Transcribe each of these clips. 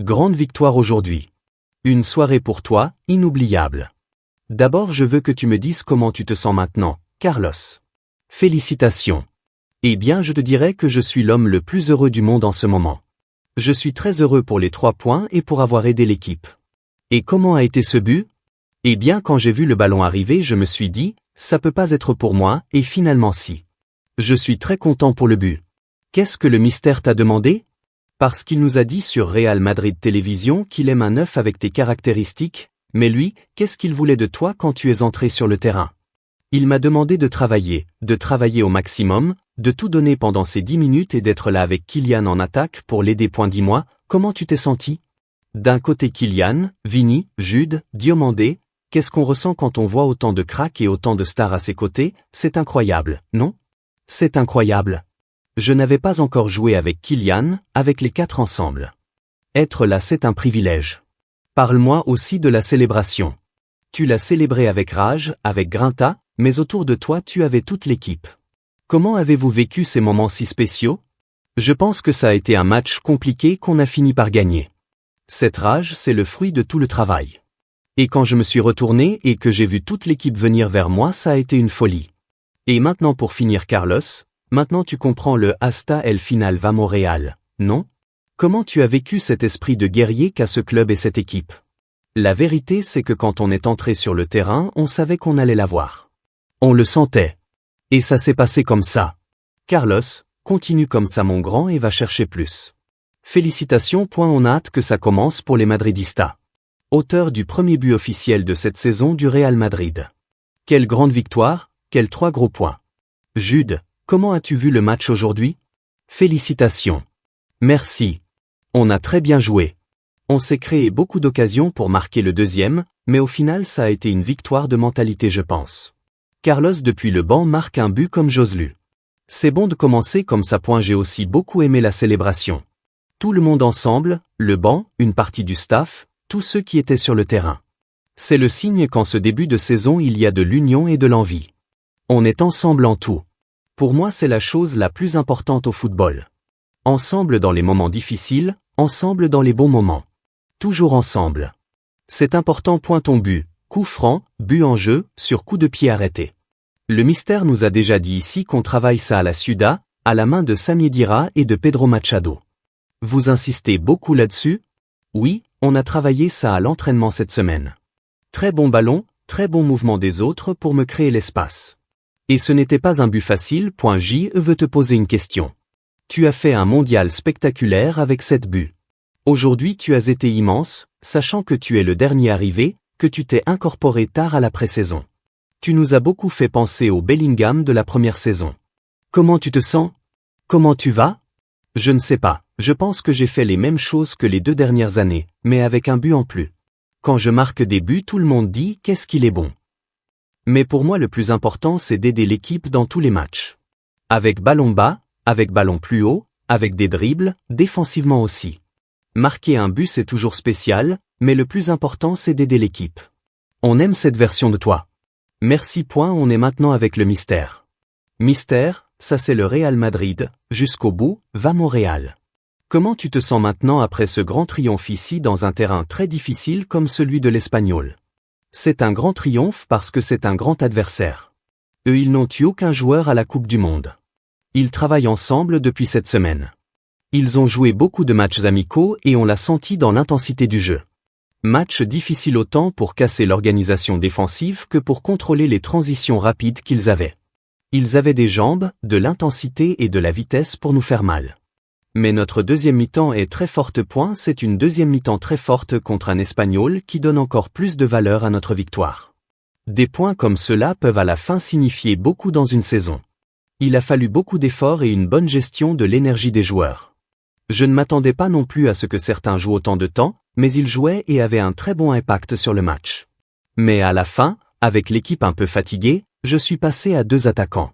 Grande victoire aujourd'hui. Une soirée pour toi, inoubliable. D'abord je veux que tu me dises comment tu te sens maintenant, Carlos. Félicitations. Eh bien je te dirais que je suis l'homme le plus heureux du monde en ce moment. Je suis très heureux pour les 3 points et pour avoir aidé l'équipe. Et comment a été ce but? Eh bien quand j'ai vu le ballon arriver je me suis dit, ça peut pas être pour moi, et finalement si. Je suis très content pour le but. Qu'est-ce que le mystère t'a demandé? Parce qu'il nous a dit sur Real Madrid Télévision qu'il aime un œuf avec tes caractéristiques, mais lui, qu'est-ce qu'il voulait de toi quand tu es entré sur le terrain? Il m'a demandé de travailler au maximum, de tout donner pendant ces 10 minutes et d'être là avec Kylian en attaque pour l'aider. Dis-moi, comment tu t'es senti? D'un côté Kylian, Vini, Jude, Diomandé, qu'est-ce qu'on ressent quand on voit autant de cracks et autant de stars à ses côtés? C'est incroyable, non? C'est incroyable. Je n'avais pas encore joué avec Kylian, avec les 4 ensemble. Être là c'est un privilège. Parle-moi aussi de la célébration. Tu l'as célébré avec rage, avec grinta, mais autour de toi tu avais toute l'équipe. Comment avez-vous vécu ces moments si spéciaux? Je pense que ça a été un match compliqué qu'on a fini par gagner. Cette rage c'est le fruit de tout le travail. Et quand je me suis retourné et que j'ai vu toute l'équipe venir vers moi ça a été une folie. Et maintenant pour finir Carlos, maintenant tu comprends le hasta el final vamos Real, non? Comment tu as vécu cet esprit de guerrier qu'a ce club et cette équipe? La vérité c'est que quand on est entré sur le terrain on savait qu'on allait l'avoir. On le sentait. Et ça s'est passé comme ça. Carlos, continue comme ça mon grand et va chercher plus. Félicitations. On a hâte que ça commence pour les Madridistas. Auteur du premier but officiel de cette saison du Real Madrid. Quelle grande victoire, quels 3 gros points. Jude, comment as-tu vu le match aujourd'hui? Félicitations. Merci. On a très bien joué. On s'est créé beaucoup d'occasions pour marquer le deuxième, mais au final ça a été une victoire de mentalité je pense. Carlos depuis le banc marque un but comme Joselu. C'est bon de commencer comme ça. J'ai aussi beaucoup aimé la célébration. Tout le monde ensemble, le banc, une partie du staff, tous ceux qui étaient sur le terrain. C'est le signe qu'en ce début de saison il y a de l'union et de l'envie. On est ensemble en tout. Pour moi c'est la chose la plus importante au football. Ensemble dans les moments difficiles, ensemble dans les bons moments. Toujours ensemble. C'est important. Ton but, coup franc, but en jeu, sur coup de pied arrêté. Le mystère nous a déjà dit ici qu'on travaille ça à la Ciudad, à la main de Sami Khedira et de Pedro Machado. Vous insistez beaucoup là-dessus? Oui, on a travaillé ça à l'entraînement cette semaine. Très bon ballon, très bon mouvement des autres pour me créer l'espace. Et ce n'était pas un but facile. J veut te poser une question. Tu as fait un mondial spectaculaire avec 7 buts. Aujourd'hui tu as été immense, sachant que tu es le dernier arrivé, que tu t'es incorporé tard à la pré-saison. Tu nous as beaucoup fait penser au Bellingham de la première saison. Comment tu te sens? Comment tu vas? Je ne sais pas, je pense que j'ai fait les mêmes choses que les 2 dernières années, mais avec un but en plus. Quand je marque des buts tout le monde dit qu'est-ce qu'il est bon. Mais pour moi le plus important c'est d'aider l'équipe dans tous les matchs. Avec ballon bas, avec ballon plus haut, avec des dribbles, défensivement aussi. Marquer un but c'est toujours spécial, mais le plus important c'est d'aider l'équipe. On aime cette version de toi. Merci. On est maintenant avec le mystère. Mystère, ça c'est le Real Madrid, jusqu'au bout, vamos Real. Comment tu te sens maintenant après ce grand triomphe ici dans un terrain très difficile comme celui de l'Espagnol? C'est un grand triomphe parce que c'est un grand adversaire. Eux ils n'ont eu aucun joueur à la Coupe du Monde. Ils travaillent ensemble depuis cette semaine. Ils ont joué beaucoup de matchs amicaux et on l'a senti dans l'intensité du jeu. Match difficile autant pour casser l'organisation défensive que pour contrôler les transitions rapides qu'ils avaient. Ils avaient des jambes, de l'intensité et de la vitesse pour nous faire mal. Mais notre deuxième mi-temps est très forte. C'est une deuxième mi-temps très forte contre un Espagnol qui donne encore plus de valeur à notre victoire. Des points comme cela peuvent à la fin signifier beaucoup dans une saison. Il a fallu beaucoup d'efforts et une bonne gestion de l'énergie des joueurs. Je ne m'attendais pas non plus à ce que certains jouent autant de temps, mais ils jouaient et avaient un très bon impact sur le match. Mais à la fin, avec l'équipe un peu fatiguée, je suis passé à 2 attaquants.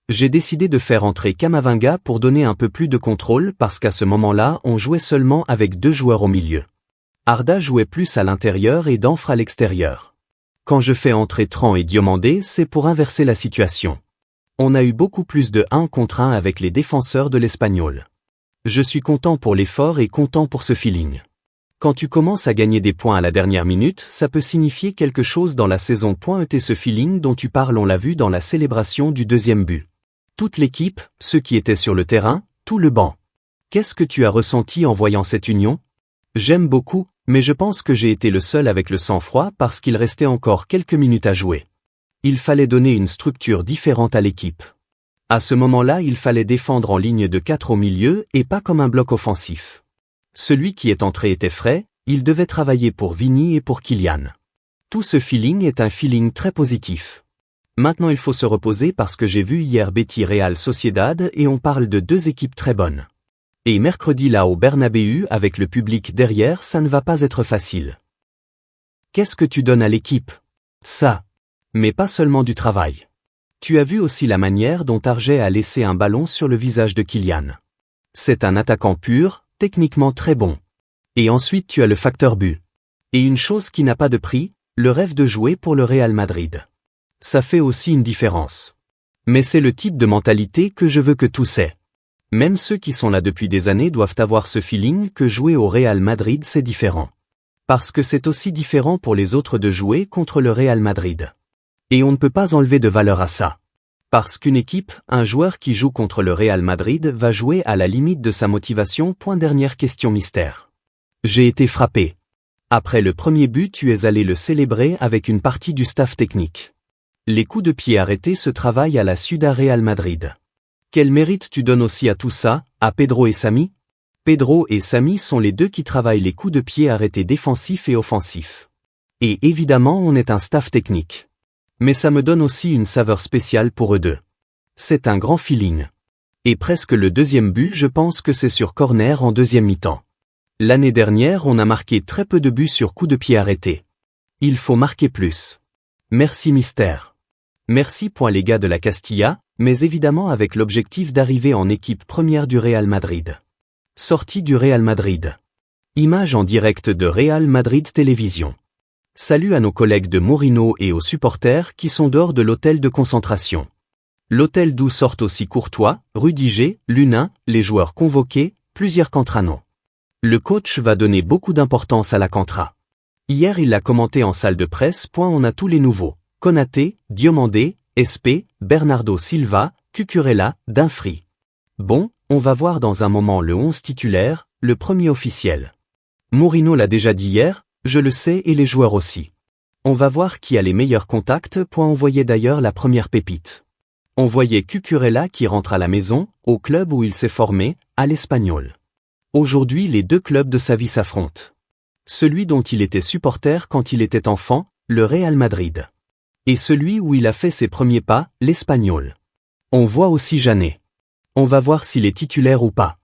J'ai décidé de faire entrer Camavinga pour donner un peu plus de contrôle parce qu'à ce moment-là on jouait seulement avec 2 joueurs au milieu. Arda jouait plus à l'intérieur et Danfre à l'extérieur. Quand je fais entrer Tran et Diomandé c'est pour inverser la situation. On a eu beaucoup plus de 1 contre 1 avec les défenseurs de l'Espagnol. Je suis content pour l'effort et content pour ce feeling. Quand tu commences à gagner des points à la dernière minute, ça peut signifier quelque chose dans la saison. Et ce feeling dont tu parles, on l'a vu dans la célébration du deuxième but. Toute l'équipe, ceux qui étaient sur le terrain, tout le banc. Qu'est-ce que tu as ressenti en voyant cette union? J'aime beaucoup, mais je pense que j'ai été le seul avec le sang-froid parce qu'il restait encore quelques minutes à jouer. Il fallait donner une structure différente à l'équipe. À ce moment-là, il fallait défendre en ligne de 4 au milieu et pas comme un bloc offensif. Celui qui est entré était frais, il devait travailler pour Vini et pour Kylian. Tout ce feeling est un feeling très positif. Maintenant il faut se reposer parce que j'ai vu hier Betis Real Sociedad et on parle de deux équipes très bonnes. Et mercredi là au Bernabéu avec le public derrière, ça ne va pas être facile. Qu'est-ce que tu donnes à l'équipe? Ça. Mais pas seulement du travail. Tu as vu aussi la manière dont Tarjay a laissé un ballon sur le visage de Kylian. C'est un attaquant pur, techniquement très bon. Et ensuite tu as le facteur but. Et une chose qui n'a pas de prix, le rêve de jouer pour le Real Madrid. Ça fait aussi une différence. Mais c'est le type de mentalité que je veux que tous aient. Même ceux qui sont là depuis des années doivent avoir ce feeling que jouer au Real Madrid c'est différent. Parce que c'est aussi différent pour les autres de jouer contre le Real Madrid. Et on ne peut pas enlever de valeur à ça. Parce qu'une équipe, un joueur qui joue contre le Real Madrid va jouer à la limite de sa motivation. Dernière question mystère. J'ai été frappé. Après le premier but, tu es allé le célébrer avec une partie du staff technique. Les coups de pied arrêtés se travaillent à la Ciudad Real Madrid. Quel mérite tu donnes aussi à tout ça, à Pedro et Sami? Pedro et Sami sont les deux qui travaillent les coups de pied arrêtés défensifs et offensifs. Et évidemment on est un staff technique. Mais ça me donne aussi une saveur spéciale pour eux deux. C'est un grand feeling. Et presque le deuxième but, je pense que c'est sur corner en deuxième mi-temps. L'année dernière on a marqué très peu de buts sur coups de pied arrêtés. Il faut marquer plus. Merci mystère. Merci les gars de la Castilla, mais évidemment avec l'objectif d'arriver en équipe première du Real Madrid. Sortie du Real Madrid. Image en direct de Real Madrid Télévision. Salut à nos collègues de Mourinho et aux supporters qui sont dehors de l'hôtel de concentration. L'hôtel d'où sortent aussi Courtois, Rudiger, Lunin, les joueurs convoqués, plusieurs Cantrano. Le coach va donner beaucoup d'importance à la Cantra. Hier il l'a commenté en salle de presse. On a tous les nouveaux. Konaté, Diomandé, Espé, Bernardo Silva, Cucurella, Dumfries. Bon, on va voir dans un moment le 11 titulaire, le premier officiel. Mourinho l'a déjà dit hier, je le sais et les joueurs aussi. On va voir qui a les meilleurs contacts. On voyait d'ailleurs la première pépite. On voyait Cucurella qui rentre à la maison, au club où il s'est formé, à l'Espagnol. Aujourd'hui les deux clubs de sa vie s'affrontent. Celui dont il était supporter quand il était enfant, le Real Madrid. Et celui où il a fait ses premiers pas, l'Espagnol. On voit aussi Janet. On va voir s'il est titulaire ou pas.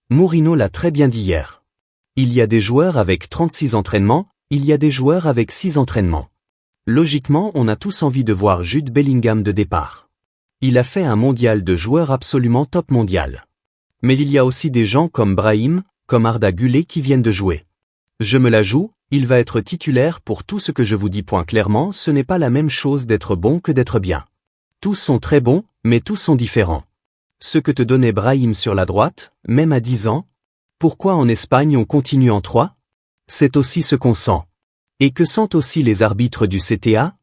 Mourinho l'a très bien dit hier. Il y a des joueurs avec 36 entraînements, il y a des joueurs avec 6 entraînements. Logiquement on a tous envie de voir Jude Bellingham de départ. Il a fait un mondial de joueurs absolument top mondial. Mais il y a aussi des gens comme Brahim, comme Arda Güler qui viennent de jouer. Je me la joue, il va être titulaire pour tout ce que je vous dis. Clairement, ce n'est pas la même chose d'être bon que d'être bien. Tous sont très bons, mais tous sont différents. Ce que te donnait Brahim sur la droite, même à 10 ans. Pourquoi en Espagne on continue en 3? C'est aussi ce qu'on sent. Et que sentent aussi les arbitres du CTA?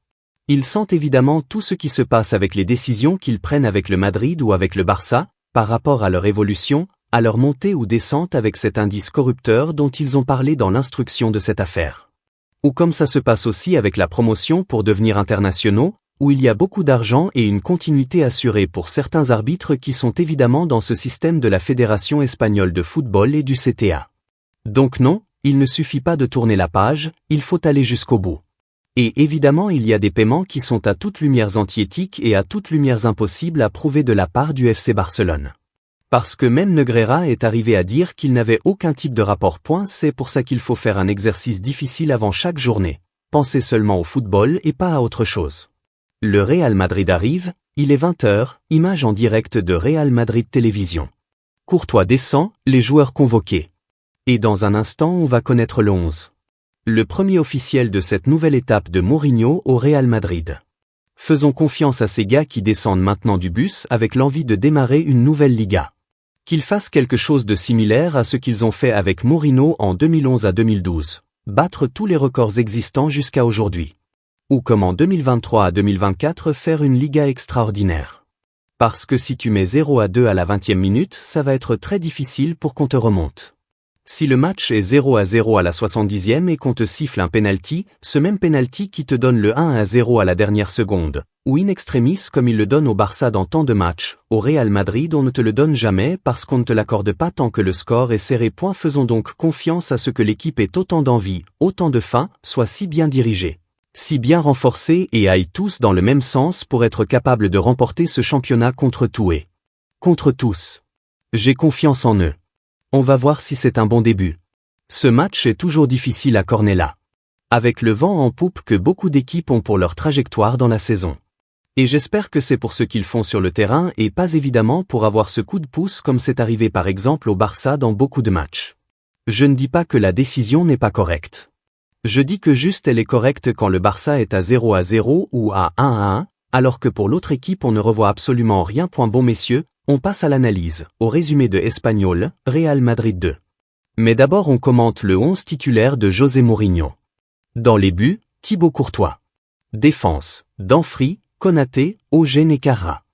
Ils sentent évidemment tout ce qui se passe avec les décisions qu'ils prennent avec le Madrid ou avec le Barça, par rapport à leur évolution, à leur montée ou descente avec cet indice corrupteur dont ils ont parlé dans l'instruction de cette affaire. Ou comme ça se passe aussi avec la promotion pour devenir internationaux, où il y a beaucoup d'argent et une continuité assurée pour certains arbitres qui sont évidemment dans ce système de la Fédération espagnole de football et du CTA. Donc non, il ne suffit pas de tourner la page, il faut aller jusqu'au bout. Et évidemment il y a des paiements qui sont à toutes lumières anti-éthiques et à toutes lumières impossibles à prouver de la part du FC Barcelone. Parce que même Negreira est arrivé à dire qu'il n'avait aucun type de rapport. C'est pour ça qu'il faut faire un exercice difficile avant chaque journée. Pensez seulement au football et pas à autre chose. Le Real Madrid arrive, il est 20h, image en direct de Real Madrid Télévision. Courtois descend, les joueurs convoqués. Et dans un instant on va connaître le 11. Le premier officiel de cette nouvelle étape de Mourinho au Real Madrid. Faisons confiance à ces gars qui descendent maintenant du bus avec l'envie de démarrer une nouvelle Liga. Qu'ils fassent quelque chose de similaire à ce qu'ils ont fait avec Mourinho en 2011 à 2012. Battre tous les records existants jusqu'à aujourd'hui. Ou comme en 2023 à 2024 faire une Liga extraordinaire. Parce que si tu mets 0-2 à la 20e minute, ça va être très difficile pour qu'on te remonte. Si le match est 0-0 à la 70e et qu'on te siffle un penalty, ce même penalty qui te donne le 1-0 à la dernière seconde, ou in extremis comme il le donne au Barça dans tant de matchs, au Real Madrid on ne te le donne jamais parce qu'on ne te l'accorde pas tant que le score est serré. Faisons donc confiance à ce que l'équipe ait autant d'envie, autant de faim, soit si bien dirigée, si bien renforcée et aille tous dans le même sens pour être capable de remporter ce championnat contre tout et contre tous. J'ai confiance en eux. On va voir si c'est un bon début. Ce match est toujours difficile à Cornellà. Avec le vent en poupe que beaucoup d'équipes ont pour leur trajectoire dans la saison. Et j'espère que c'est pour ce qu'ils font sur le terrain et pas évidemment pour avoir ce coup de pouce comme c'est arrivé par exemple au Barça dans beaucoup de matchs. Je ne dis pas que la décision n'est pas correcte. Je dis que juste elle est correcte quand le Barça est à 0-0 ou à 1-1, alors que pour l'autre équipe on ne revoit absolument rien. Bon messieurs, on passe à l'analyse, au résumé de Espanyol, Real Madrid 2. Mais d'abord on commente le 11 titulaire de José Mourinho. Dans les buts, Thibaut Courtois. Défense, Danfri, Konaté, Ogen et Carra.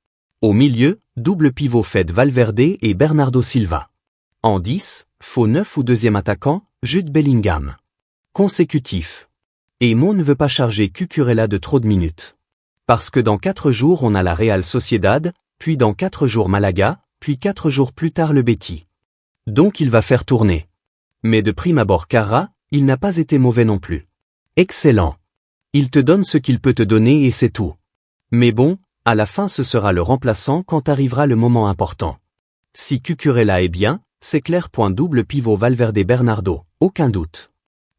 Au milieu, double pivot Fede Valverde et Bernardo Silva. En 10, faux 9 ou deuxième attaquant, Jude Bellingham. Consécutif. Et Mo ne veut pas charger Cucurella de trop de minutes. Parce que dans 4 jours on a la Real Sociedad, puis dans 4 jours Malaga, puis 4 jours plus tard le Betis. Donc il va faire tourner. Mais de prime abord Carra, il n'a pas été mauvais non plus. Excellent. Il te donne ce qu'il peut te donner et c'est tout. Mais bon, à la fin ce sera le remplaçant quand arrivera le moment important. Si Cucurella est bien, c'est clair. Double pivot Valverde Bernardo, aucun doute.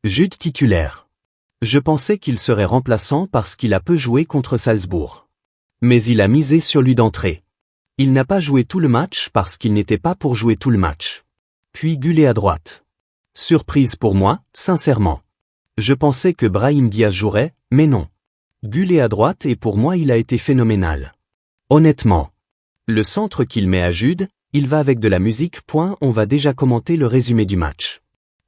Jude titulaire. Je pensais qu'il serait remplaçant parce qu'il a peu joué contre Salzbourg. Mais il a misé sur lui d'entrée. Il n'a pas joué tout le match parce qu'il n'était pas pour jouer tout le match. Puis Gullet à droite. Surprise pour moi, sincèrement. Je pensais que Brahim Diaz jouerait, mais non. Gullet à droite et pour moi il a été phénoménal. Honnêtement. Le centre qu'il met à Jude, il va avec de la musique. On va déjà commenter le résumé du match.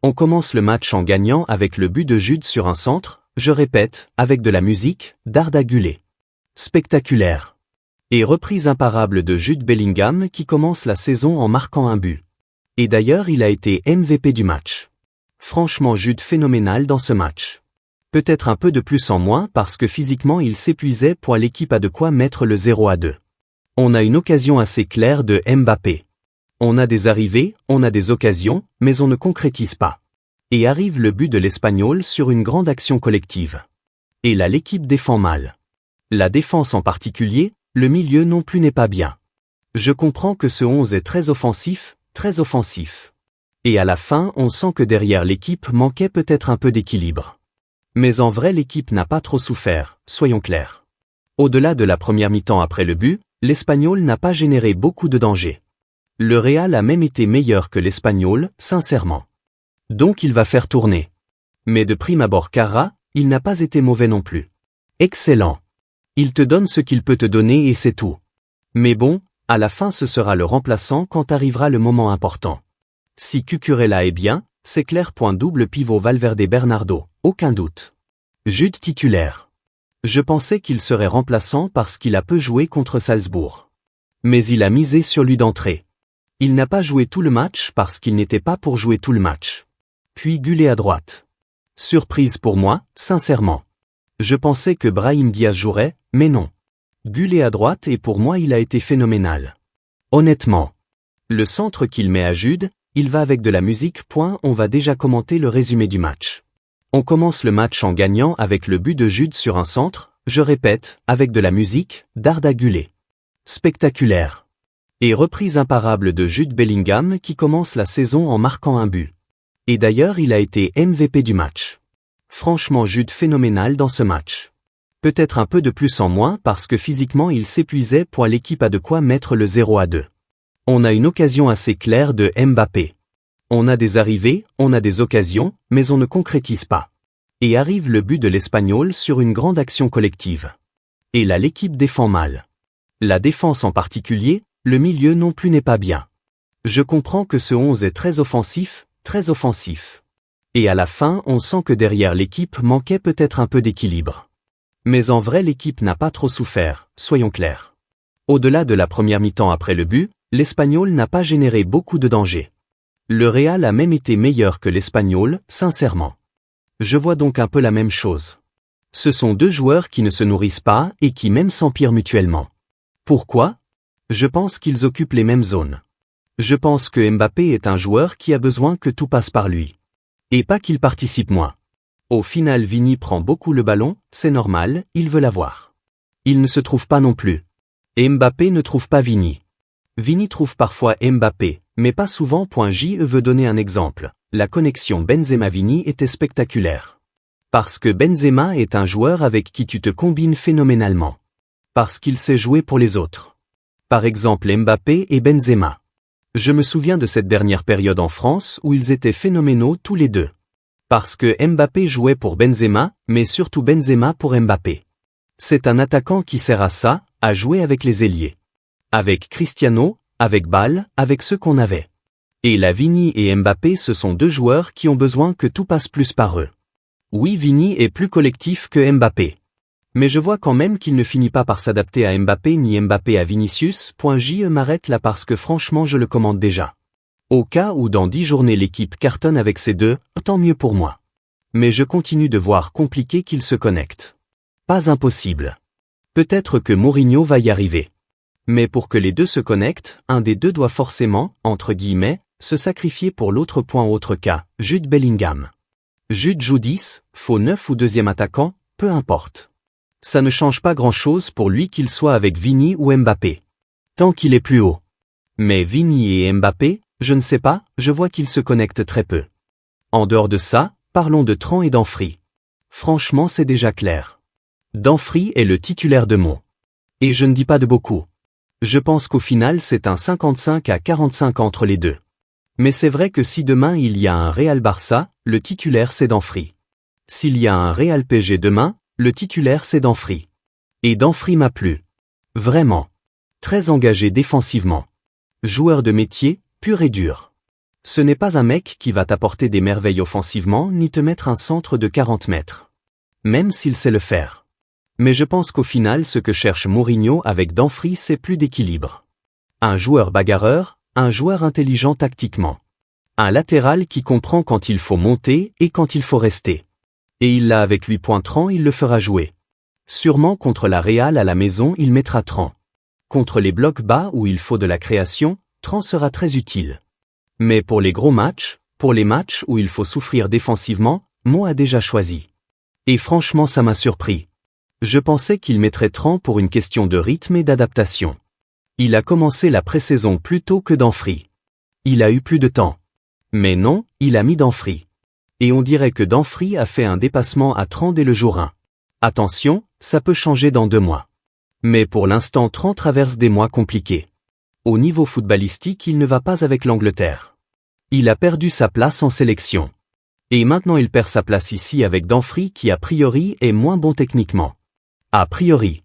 On commence le match en gagnant avec le but de Jude sur un centre, je répète, avec de la musique, d'Arda Güler. Spectaculaire. Et reprise imparable de Jude Bellingham qui commence la saison en marquant un but. Et d'ailleurs il a été MVP du match. Franchement Jude phénoménal dans ce match. Peut-être un peu de plus en moins parce que physiquement il s'épuisait. L'équipe a de quoi mettre le 0-2. On a une occasion assez claire de Mbappé. On a des arrivées, on a des occasions, mais on ne concrétise pas. Et arrive le but de l'Espanyol sur une grande action collective. Et là l'équipe défend mal. La défense en particulier, le milieu non plus n'est pas bien. Je comprends que ce 11 est très offensif. Et à la fin on sent que derrière l'équipe manquait peut-être un peu d'équilibre. Mais en vrai l'équipe n'a pas trop souffert, soyons clairs. Au-delà de la première mi-temps après le but, l'Espanyol n'a pas généré beaucoup de danger. Le Real a même été meilleur que l'Espanyol, sincèrement. Donc il va faire tourner. Mais de prime abord Carra, il n'a pas été mauvais non plus. Excellent. Il te donne ce qu'il peut te donner et c'est tout. Mais bon, à la fin ce sera le remplaçant quand arrivera le moment important. Si Cucurella est bien, c'est clair. Double pivot Valverde Bernardo, aucun doute. Jude titulaire. Je pensais qu'il serait remplaçant parce qu'il a peu joué contre Salzbourg. Mais il a misé sur lui d'entrée. Il n'a pas joué tout le match parce qu'il n'était pas pour jouer tout le match. Puis Gullet à droite. Surprise pour moi, sincèrement. Je pensais que Brahim Diaz jouerait, mais non. Gullet à droite et pour moi il a été phénoménal. Honnêtement. Le centre qu'il met à Jude, il va avec de la musique. On va déjà commenter le résumé du match. On commence le match en gagnant avec le but de Jude sur un centre, je répète, avec de la musique, d'Arda Güler. Spectaculaire. Et reprise imparable de Jude Bellingham qui commence la saison en marquant un but. Et d'ailleurs il a été MVP du match. Franchement Jude phénoménal dans ce match. Peut-être un peu de plus en moins parce que physiquement il s'épuisait. L'équipe a de quoi mettre le 0-2. On a une occasion assez claire de Mbappé. On a des arrivées, on a des occasions, mais on ne concrétise pas. Et arrive le but de l'Espanyol sur une grande action collective. Et là l'équipe défend mal. La défense en particulier, le milieu non plus n'est pas bien. Je comprends que ce 11 est très offensif, très offensif. Et à la fin, on sent que derrière l'équipe manquait peut-être un peu d'équilibre. Mais en vrai l'équipe n'a pas trop souffert, soyons clairs. Au-delà de la première mi-temps après le but, l'Espagnol n'a pas généré beaucoup de danger. Le Real a même été meilleur que l'Espagnol, sincèrement. Je vois donc un peu la même chose. Ce sont deux joueurs qui ne se nourrissent pas et qui même s'empirent mutuellement. Pourquoi? Je pense qu'ils occupent les mêmes zones. Je pense que Mbappé est un joueur qui a besoin que tout passe par lui. Et pas qu'il participe moins. Au final Vini prend beaucoup le ballon, c'est normal, il veut l'avoir. Il ne se trouve pas non plus. Et Mbappé ne trouve pas Vini. Vini trouve parfois Mbappé, mais pas souvent. Je veux donner un exemple. La connexion Benzema-Vini était spectaculaire. Parce que Benzema est un joueur avec qui tu te combines phénoménalement. Parce qu'il sait jouer pour les autres. Par exemple Mbappé et Benzema. Je me souviens de cette dernière période en France où ils étaient phénoménaux tous les deux. Parce que Mbappé jouait pour Benzema, mais surtout Benzema pour Mbappé. C'est un attaquant qui sert à ça, à jouer avec les ailiers. Avec Cristiano, avec Bale, avec ceux qu'on avait. Et là Vini et Mbappé ce sont deux joueurs qui ont besoin que tout passe plus par eux. Oui Vini est plus collectif que Mbappé. Mais je vois quand même qu'il ne finit pas par s'adapter à Mbappé ni Mbappé à Vinicius. Je m'arrête là parce que franchement je le commande déjà. Au cas où dans 10 journées l'équipe cartonne avec ces deux, tant mieux pour moi. Mais je continue de voir compliqué qu'ils se connectent. Pas impossible. Peut-être que Mourinho va y arriver. Mais pour que les deux se connectent, un des deux doit forcément, entre guillemets, se sacrifier pour l'autre. Autre cas, Jude Bellingham. Jude joue 10, faux 9 ou deuxième attaquant, peu importe. Ça ne change pas grand-chose pour lui qu'il soit avec Vini ou Mbappé. Tant qu'il est plus haut. Mais Vini et Mbappé, je ne sais pas, je vois qu'ils se connectent très peu. En dehors de ça, parlons de Tran et d'Anfri. Franchement c'est déjà clair. D'Anfri est le titulaire de Mon. Et je ne dis pas de beaucoup. Je pense qu'au final c'est un 55 à 45 entre les deux. Mais c'est vrai que si demain il y a un Real Barça, le titulaire c'est d'Anfri. S'il y a un Real PSG demain, le titulaire c'est d'Anfri. Et d'Anfri m'a plu. Vraiment. Très engagé défensivement. Joueur de métier, pur et dur. Ce n'est pas un mec qui va t'apporter des merveilles offensivement ni te mettre un centre de 40 mètres. Même s'il sait le faire. Mais je pense qu'au final ce que cherche Mourinho avec d'Anfri c'est plus d'équilibre. Un joueur bagarreur, un joueur intelligent tactiquement. Un latéral qui comprend quand il faut monter et quand il faut rester. Et il l'a avec lui. Tran il le fera jouer. Sûrement contre la Real à la maison il mettra Tran. Contre les blocs bas où il faut de la création, Tran sera très utile. Mais pour les gros matchs, pour les matchs où il faut souffrir défensivement, Mo a déjà choisi. Et franchement ça m'a surpris. Je pensais qu'il mettrait Tran pour une question de rythme et d'adaptation. Il a commencé la pré-saison plus tôt que d'Anfri. Il a eu plus de temps. Mais non, il a mis d'Anfri. Et on dirait que d'Anfri a fait un dépassement à Tran dès le jour 1. Attention, ça peut changer dans 2 mois. Mais pour l'instant Tran traverse des mois compliqués. Au niveau footballistique il ne va pas avec l'Angleterre. Il a perdu sa place en sélection. Et maintenant il perd sa place ici avec d'Anfri qui a priori est moins bon techniquement. A priori.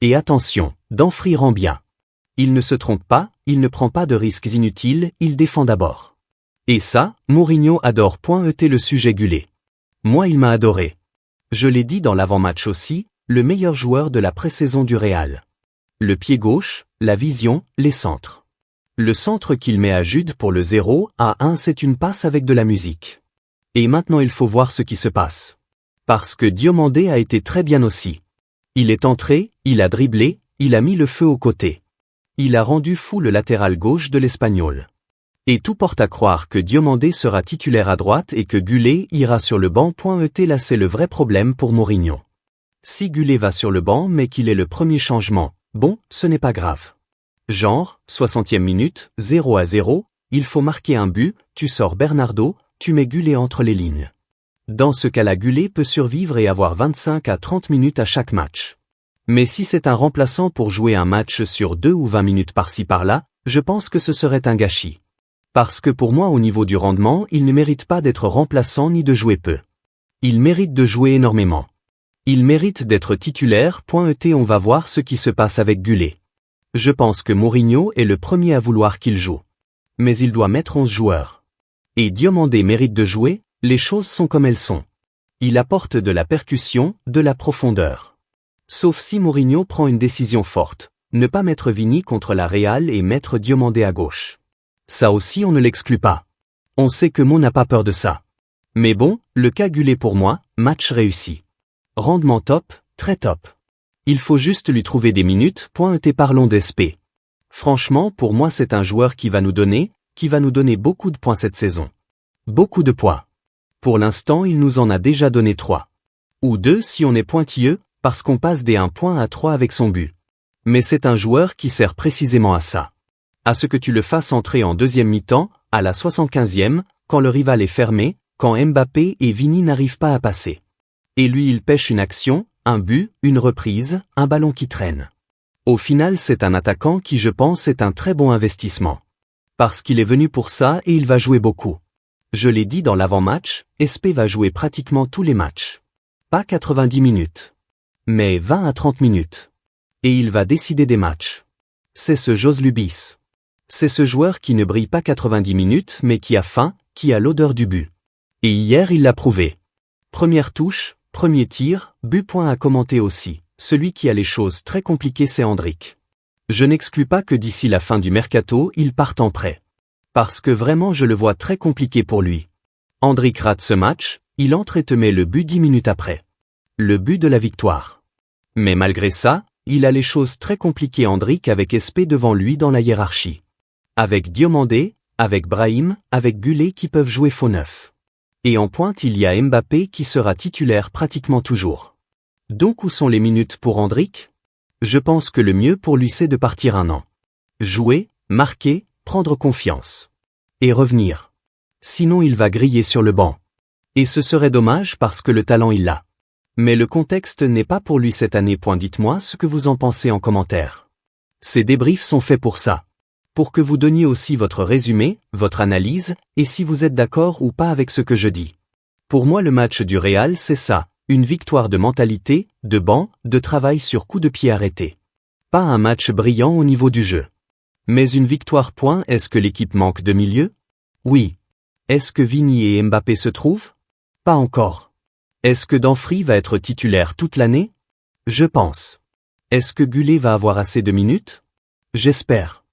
Et attention, d'Anfri rend bien. Il ne se trompe pas, il ne prend pas de risques inutiles, il défend d'abord. Et ça, Mourinho adore. Le sujet Gullet. Moi il m'a adoré. Je l'ai dit dans l'avant-match aussi, le meilleur joueur de la pré-saison du Real. Le pied gauche, la vision, les centres. Le centre qu'il met à Jude pour le 0-1 c'est une passe avec de la musique. Et maintenant il faut voir ce qui se passe. Parce que Diomandé a été très bien aussi. Il est entré, il a dribblé, il a mis le feu au côté. Il a rendu fou le latéral gauche de l'Espagnol. Et tout porte à croire que Diomandé sera titulaire à droite et que Gullet ira sur le banc. Là c'est le vrai problème pour Mourinho. Si Gullet va sur le banc mais qu'il est le premier changement, bon, ce n'est pas grave. Genre, 60e minute, 0-0, il faut marquer un but, tu sors Bernardo, tu mets Gullet entre les lignes. Dans ce cas-là Gullet peut survivre et avoir 25 à 30 minutes à chaque match. Mais si c'est un remplaçant pour jouer un match sur 2 ou 20 minutes par-ci par-là, je pense que ce serait un gâchis. Parce que pour moi au niveau du rendement, il ne mérite pas d'être remplaçant ni de jouer peu. Il mérite de jouer énormément. Il mérite d'être titulaire. On va voir ce qui se passe avec Gullet. Je pense que Mourinho est le premier à vouloir qu'il joue. mais il doit mettre 11 joueurs. Et Diomandé mérite de jouer, les choses sont comme elles sont. Il apporte de la percussion, de la profondeur. Sauf si Mourinho prend une décision forte, ne pas mettre Vini contre la Real et mettre Diomandé à gauche. Ça aussi on ne l'exclut pas. On sait que Mo n'a pas peur de ça. Mais bon, le cas Gullet pour moi, match réussi. Rendement top, très top. Il faut juste lui trouver des minutes. Et parlons d'SP. Franchement, pour moi c'est un joueur qui va nous donner beaucoup de points cette saison. Beaucoup de points. Pour l'instant il nous en a déjà donné 3. Ou 2 si on est pointilleux, parce qu'on passe des 1 point à 3 avec son but. Mais c'est un joueur qui sert précisément à ça. À ce que tu le fasses entrer en deuxième mi-temps, à la 75e, quand le rival est fermé, quand Mbappé et Vini n'arrivent pas à passer. Et lui il pêche une action, un but, une reprise, un ballon qui traîne. Au final c'est un attaquant qui je pense est un très bon investissement. Parce qu'il est venu pour ça et il va jouer beaucoup. Je l'ai dit dans l'avant-match, SP va jouer pratiquement tous les matchs. Pas 90 minutes. Mais 20 à 30 minutes. Et il va décider des matchs. C'est ce Joselu bis. C'est ce joueur qui ne brille pas 90 minutes mais qui a faim, qui a l'odeur du but. Et hier il l'a prouvé. Première touche, premier tir, but. À commenter aussi, celui qui a les choses très compliquées c'est Endrick. Je n'exclus pas que d'ici la fin du mercato il parte en prêt. Parce que vraiment je le vois très compliqué pour lui. Endrick rate ce match, il entre et te met le but 10 minutes après. Le but de la victoire. Mais malgré ça, il a les choses très compliquées Endrick avec SP devant lui dans la hiérarchie. Avec Diomandé, avec Brahim, avec Gullet qui peuvent jouer faux neuf. Et en pointe il y a Mbappé qui sera titulaire pratiquement toujours. Donc où sont les minutes pour Endrick? Je pense que le mieux pour lui c'est de partir un an. Jouer, marquer, prendre confiance. Et revenir. Sinon il va griller sur le banc. Et ce serait dommage parce que le talent il l'a. Mais le contexte n'est pas pour lui cette année. Dites-moi ce que vous en pensez en commentaire. Ces débriefs sont faits pour ça. Pour que vous donniez aussi votre résumé, votre analyse, et si vous êtes d'accord ou pas avec ce que je dis. Pour moi le match du Real c'est ça, une victoire de mentalité, de banc, de travail sur coup de pied arrêté. Pas un match brillant au niveau du jeu. Mais une victoire. Est-ce que l'équipe manque de milieu? Oui. Est-ce que Vini et Mbappé se trouvent? Pas encore. Est-ce que Danfries va être titulaire toute l'année? Je pense. Est-ce que Gullet va avoir assez de minutes? J'espère.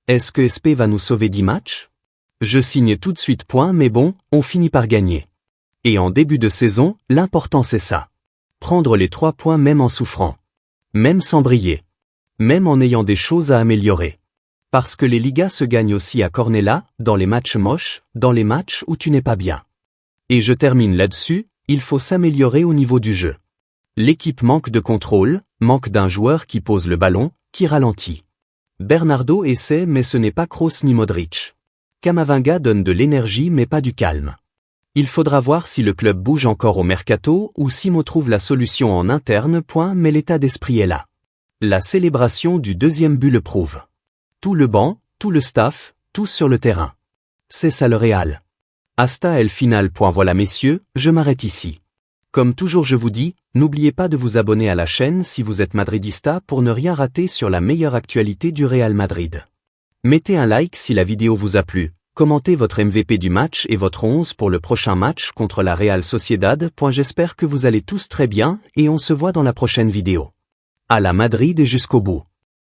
Est-ce que SP va nous sauver 10 matchs? Je signe tout de suite. Mais bon, on finit par gagner. Et en début de saison, l'important c'est ça. Prendre les 3 points même en souffrant. Même sans briller. Même en ayant des choses à améliorer. Parce que les Ligas se gagnent aussi à Cornella, dans les matchs moches, dans les matchs où tu n'es pas bien. Et je termine là-dessus, il faut s'améliorer au niveau du jeu. L'équipe manque de contrôle, manque d'un joueur qui pose le ballon, qui ralentit. Bernardo essaie mais ce n'est pas Kroos ni Modric. Camavinga donne de l'énergie mais pas du calme. Il faudra voir si le club bouge encore au mercato ou si Mo trouve la solution en interne. Mais l'état d'esprit est là. La célébration du deuxième but le prouve. Tout le banc, tout le staff, tous sur le terrain. C'est ça le Real. Hasta el final. Voilà messieurs, je m'arrête ici. Comme toujours je vous dis, n'oubliez pas de vous abonner à la chaîne si vous êtes madridista pour ne rien rater sur la meilleure actualité du Real Madrid. Mettez un like si la vidéo vous a plu, commentez votre MVP du match et votre 11 pour le prochain match contre la Real Sociedad. J'espère que vous allez tous très bien et on se voit dans la prochaine vidéo. À la Madrid et jusqu'au bout.